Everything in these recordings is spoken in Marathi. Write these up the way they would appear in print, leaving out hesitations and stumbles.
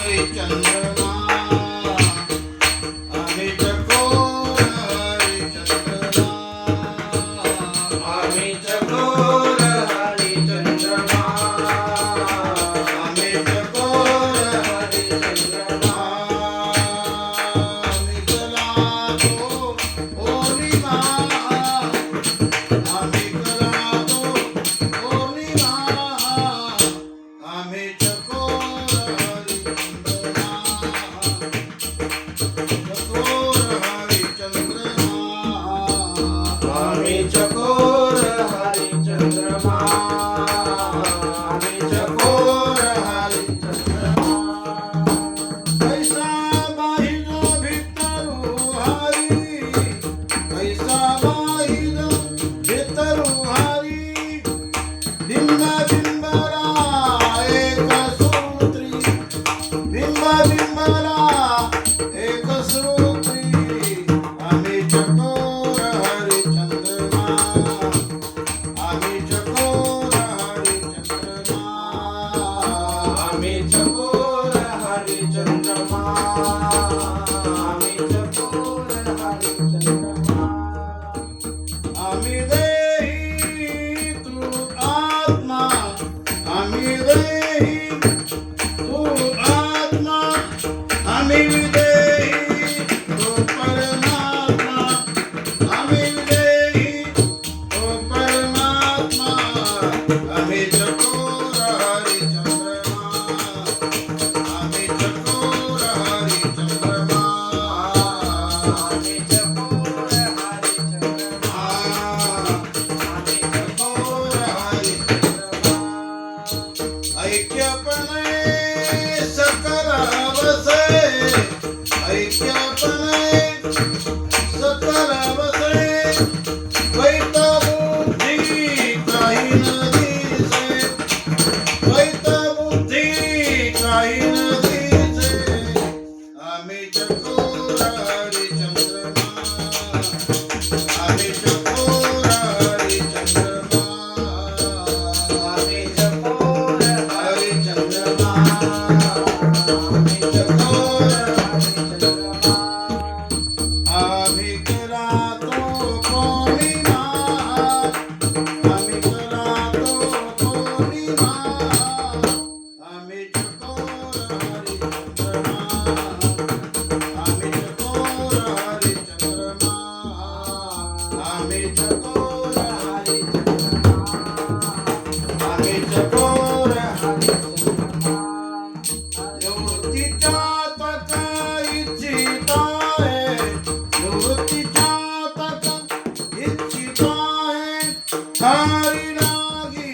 चंद्रमा आम्ही चकोर हरिचंद्रमा आम्ही चकोर हरिचंद्रमा आम्ही चकोर हरिचंद्रमा निकला तो पौर्णिमा आम्ही कला तो पौर्णिमा आम्ही चकोर हरिचंद्रमा आम्ही चकोर हरिचंद्रमा पैसा बाहिलो भितरू हरी पैसा बाहिलो भितरू हरी बिंब बिंबरा एक सूत्री बिंब बिंबरा एक सूत्री आम्ही चकोर हरिचंद्रमा आम्ही चकोर हरिचंद्रमा आम्ही चकोर हरिचंद्रमा आम्ही चकोर हरिचंद्रमा आम्ही देही तू आत्मा आम्ही देही तू आत्मा आम्ही विदेही तू परमात्मा आम्ही विदेही तू परमात्मा आम्ही चकोर हरिचंद्रमा आम्ही चकोर हरिचंद्रमा आम्ही चकोर हरिचंद्रमा आम्ही चकोर हरिचंद्रमा ऐक्यपणे सकल वसे ऐक्यपणे सकल वसे द्वैत बुद्धी काही न दिसे द्वैत बुद्धी काही न दिसे आम्ही चकोर हरिचंद्रमा आम्ही चकोर हरिचंद्रमा आम्ही चकोर हरिचंद्रमा आम्ही चकोर हरिचंद्रमा आम्ही कला तो पौर्णिमा आम्ही कला तो पौर्णिमा आम्ही चकोर हरिचंद्रमा आम्ही चकोर हरिचंद्रमा आम्ही चकोर हरिचंद्रमा आम्ही चकोर हरिचंद्रमा निवृत्तीच्या तक इच्छित आहे निवृत्तीच्या तक इच्छित आहे हरी लागी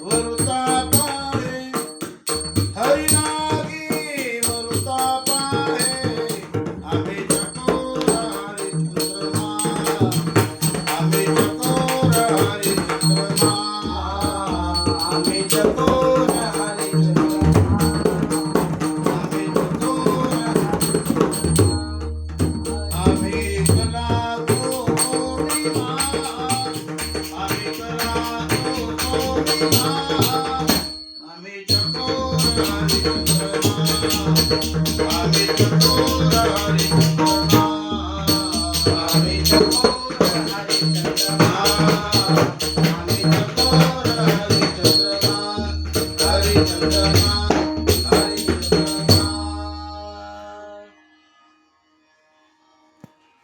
वरुता पाहे हरी लागी वरुता पाहे आम्ही चकोर हरिचंद्रमा आम्ही चकोर हरिचंद्रमा आम्ही चकोर हरिचंद्रमा आम्ही चकोर आम्ही कला तो पौर्णिमा आम्ही कला तो पौर्णिमा आम्ही चकोर हरिचंद्रमा आम्ही चकोर हरिचंद्रमा